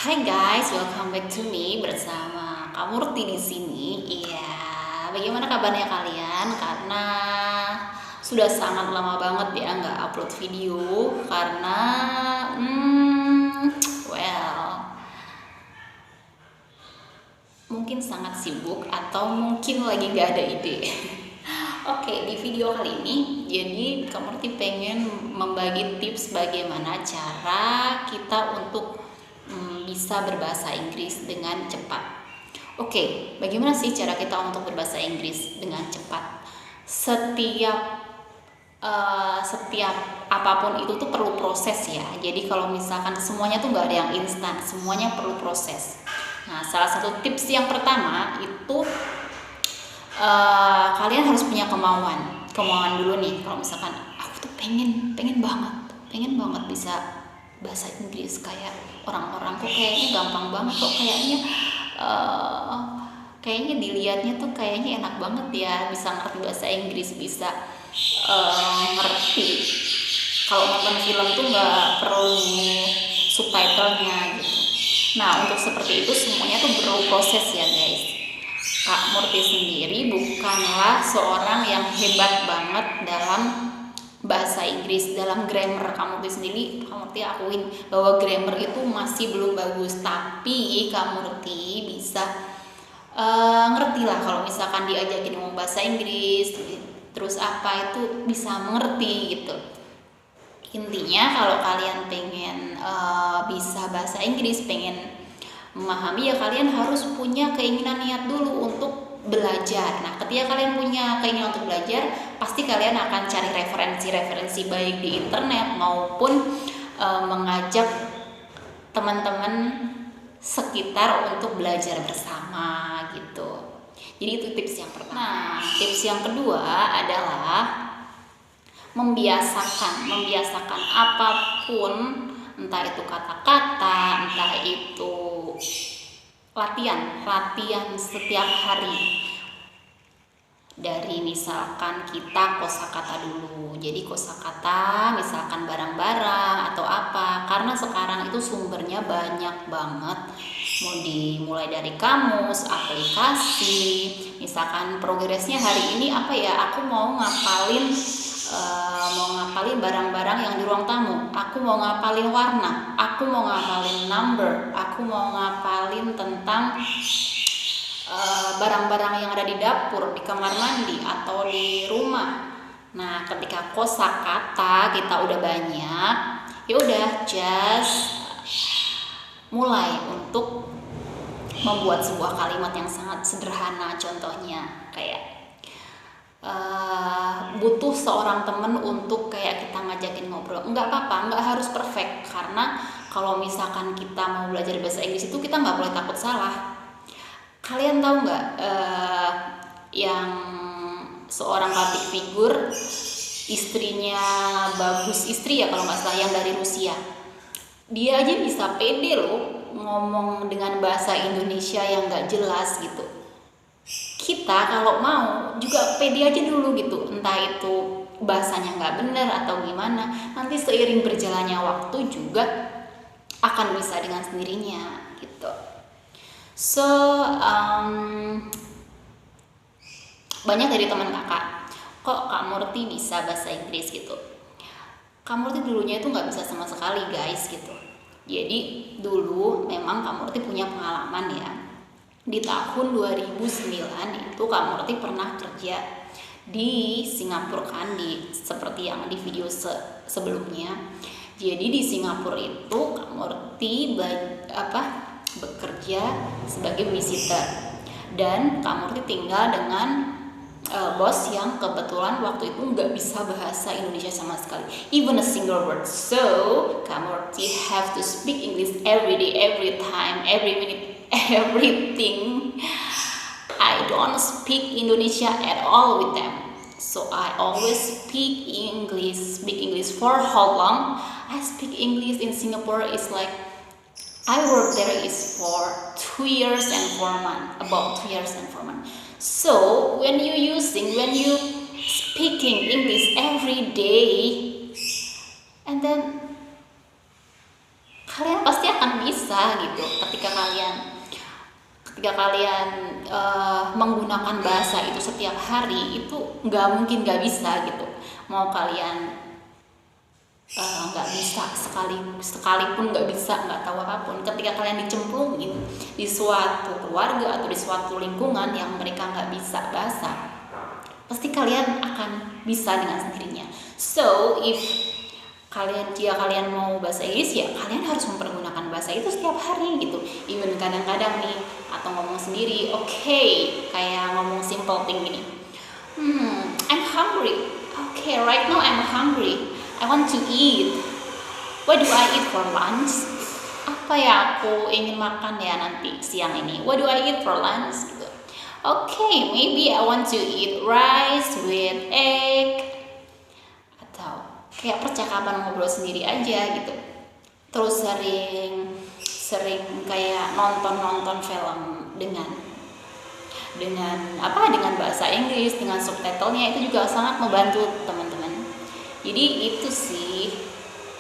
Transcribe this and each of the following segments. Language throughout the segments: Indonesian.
Hai guys, welcome back to me bersama Kak Murti di sini. Iya, bagaimana kabarnya kalian? Karena sudah sangat lama banget ya nggak upload video karena well, mungkin sangat sibuk atau mungkin lagi nggak ada ide. Oke, di video kali ini, jadi Kak Murti pengen membagi tips bagaimana cara kita untuk bisa berbahasa Inggris dengan cepat. Oke, bagaimana sih cara kita untuk berbahasa Inggris dengan cepat? Setiap apapun itu tuh perlu proses ya. Jadi kalau misalkan semuanya tuh nggak ada yang instan, semuanya perlu proses. Nah, salah satu tips yang pertama itu kalian harus punya kemauan dulu nih. Kalau misalkan aku tuh pengen banget bisa bahasa Inggris kayak orang-orang, kok kayaknya gampang banget, kok kayaknya dilihatnya tuh kayaknya enak banget ya, bisa ngerti bahasa Inggris, bisa ngerti kalau nonton film tuh nggak perlu subtitlenya gitu. Nah, untuk seperti itu semuanya tuh perlu proses ya guys. Kak Murti sendiri bukanlah seorang yang hebat banget dalam bahasa Inggris, dalam grammar. Kak Murti sendiri, Kak Murti akuin bahwa grammar itu masih belum bagus, tapi Kak Murti bisa ngerti lah kalau misalkan diajakin ngomong bahasa Inggris, terus apa itu bisa mengerti gitu. Intinya kalau kalian pengen bisa bahasa Inggris, pengen memahami, ya kalian harus punya keinginan niat dulu untuk belajar. Nah, ketika kalian punya keinginan untuk belajar, pasti kalian akan cari referensi baik di internet maupun mengajak teman-teman sekitar untuk belajar bersama gitu. Jadi itu tips yang pertama. Nah, tips yang kedua adalah membiasakan apapun, entah itu kata-kata, entah itu latihan setiap hari. Dari misalkan kita kosakata dulu. Jadi kosakata misalkan barang-barang atau apa, karena sekarang itu sumbernya banyak banget. Mau dimulai dari kamus, aplikasi, misalkan progresnya hari ini apa ya, aku mau ngapalin barang-barang yang di ruang tamu, aku mau ngapalin warna, aku mau ngapalin number, aku mau ngapalin tentang barang-barang yang ada di dapur, di kamar mandi, atau di rumah. Nah, ketika kosakata kita udah banyak, ya udah just mulai untuk membuat sebuah kalimat yang sangat sederhana. Contohnya kayak butuh seorang temen untuk kayak kita ngajakin ngobrol. Nggak apa-apa, nggak harus perfect, karena kalau misalkan kita mau belajar bahasa Inggris itu kita nggak boleh takut salah. Kalian tahu nggak yang seorang public figure, istrinya bagus, istri ya kalau nggak salah, yang dari Rusia, dia aja bisa pede loh ngomong dengan bahasa Indonesia yang nggak jelas gitu. Kita kalau mau juga pede aja dulu gitu, entah itu bahasanya nggak benar atau gimana, nanti seiring berjalannya waktu juga akan bisa dengan sendirinya gitu. So banyak dari teman kakak, kok Kak Murti bisa bahasa Inggris gitu. Kak Murti dulunya itu nggak bisa sama sekali guys gitu. Jadi dulu memang Kak Murti punya pengalaman ya. Di tahun 2009 itu Kak Murti pernah kerja di Singapura kan, seperti yang di video sebelumnya. Jadi di Singapura itu Kak Murti bekerja sebagai visitor, dan Kak Murti tinggal dengan bos yang kebetulan waktu itu nggak bisa bahasa Indonesia sama sekali, even a single word. So Kak Murti have to speak English every day, every time, every minute, everything. I don't speak Indonesia at all with them, so I always speak English. For how long? I speak English in Singapore is like I worked there is for 2 years and 4 months, about 2 years and 4 months. So when you speaking English every day, and then kalian pasti akan bisa bisa gitu. Ketika kalian menggunakan bahasa itu setiap hari, itu nggak mungkin nggak bisa gitu. Mau kalian nggak bisa sekalipun nggak bisa, nggak tahu apapun, ketika kalian dicemplungin di suatu keluarga atau di suatu lingkungan yang mereka nggak bisa bahasa, pasti kalian akan bisa dengan sendirinya. So jika kalian mau bahasa Inggris, ya kalian harus mempergunakan bahasa itu setiap hari gitu. Even kadang-kadang nih, atau ngomong sendiri, kayak ngomong simple thing gini, I'm hungry. Right now I'm hungry. I want to eat. What do I eat for lunch? Apa ya aku ingin makan ya nanti siang ini? What do I eat for lunch? Gitu. Maybe I want to eat rice with egg. Atau kayak percakapan ngobrol sendiri aja gitu. Terus sering kayak nonton film dengan bahasa Inggris, dengan subtitlenya, itu juga sangat membantu teman-teman. Jadi itu sih,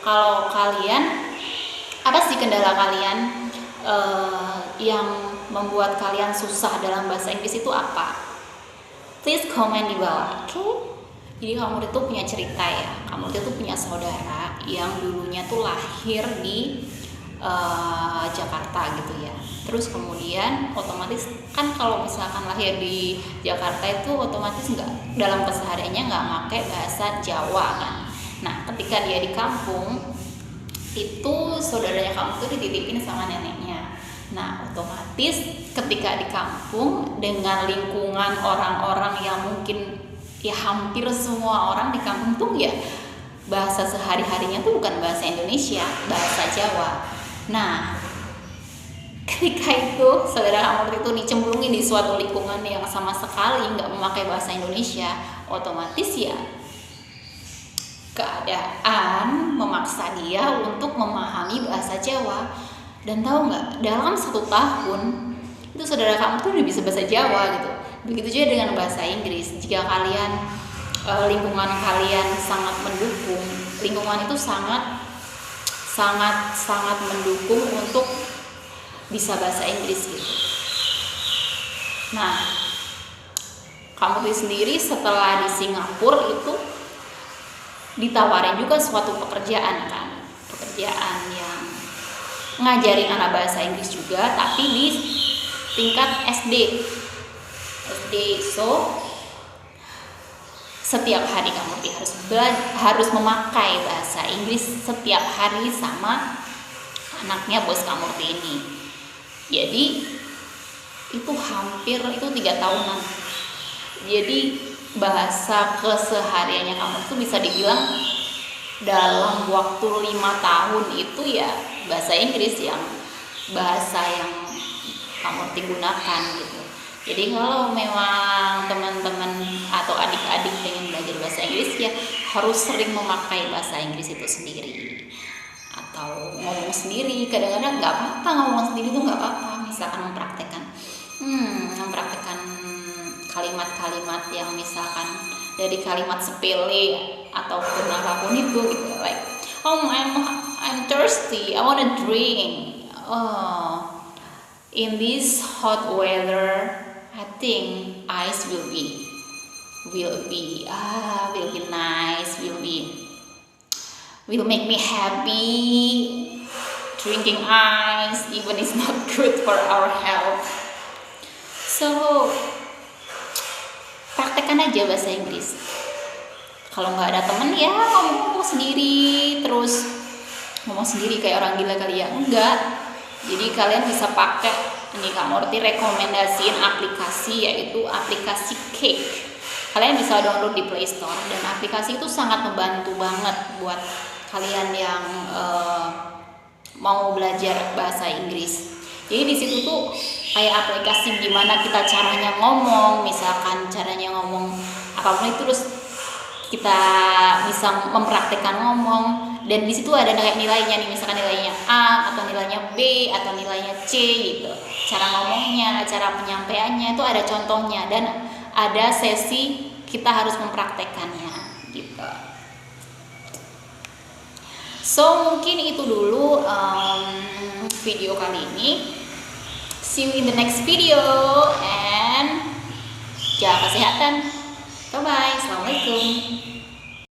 kalau kalian, apa sih kendala kalian yang membuat kalian susah dalam bahasa Inggris itu apa? Please comment di bawah, Jadi kamu itu punya cerita ya, kamu itu punya saudara yang dulunya tuh lahir di Jakarta gitu ya. Terus kemudian otomatis kan kalau misalkan lahir di Jakarta itu otomatis dalam kesehariannya nggak pakai bahasa Jawa kan. Nah ketika dia di kampung itu saudaranya kamu tuh dititipin sama neneknya. Nah otomatis ketika di kampung dengan lingkungan orang-orang yang mungkin ya hampir semua orang di kampung tuh ya bahasa sehari-harinya tuh bukan bahasa Indonesia, bahasa Jawa. Nah ketika itu saudara kamu itu dicemplungin di suatu lingkungan yang sama sekali nggak memakai bahasa Indonesia, otomatis ya keadaan memaksa dia untuk memahami bahasa Jawa. Dan tahu nggak, dalam 1 tahun itu saudara kamu tuh udah bisa bahasa Jawa gitu. Begitu juga dengan bahasa Inggris. Jika kalian lingkungan kalian sangat mendukung, lingkungan itu sangat mendukung untuk bisa bahasa Inggris gitu. Nah, kamu sendiri setelah di Singapura itu ditawarin juga suatu pekerjaan yang ngajarin anak bahasa Inggris juga, tapi di tingkat SD. So setiap hari kamu harus memakai bahasa Inggris setiap hari sama anaknya bos kamu ini. Jadi itu 3 tahunan. Jadi bahasa kesehariannya kamu tuh bisa dibilang dalam waktu 5 tahun itu ya bahasa Inggris, yang bahasa yang kamu gunakan gitu. Jadi kalau memang teman-teman atau adik-adik pengen belajar bahasa Inggris, ya harus sering memakai bahasa Inggris itu sendiri. Atau ngomong sendiri, kadang-kadang nggak apa-apa ngomong sendiri tuh nggak apa-apa. Misalkan mempraktekkan kalimat-kalimat yang misalkan dari kalimat sepele ataupun apapun itu gitu, like I'm thirsty, I want a drink. In this hot weather, I think ice will be nice, will make me happy. Drinking ice even is not good for our health. So praktekkan aja bahasa Inggris. Kalau nggak ada temen ya ngomong sendiri, terus ngomong sendiri kayak orang gila kali ya, enggak. Jadi kalian bisa pakai, ini Kak Murti rekomendasiin aplikasi, yaitu aplikasi Cake. Kalian bisa download di Play Store, dan aplikasi itu sangat membantu banget buat kalian yang mau belajar bahasa Inggris. Jadi di situ tuh kayak aplikasi gimana kita caranya ngomong, misalkan caranya ngomong apapun itu, terus kita bisa mempraktekkan ngomong, dan di situ ada kayak nilainya nih, misalkan nilainya A atau nilainya B atau nilainya C gitu. Cara ngomongnya, cara penyampaiannya itu ada contohnya, dan ada sesi kita harus mempraktekkannya gitu. So mungkin itu dulu video kali ini. See you in the next video and jaga kesehatan. Bye bye. Assalamualaikum.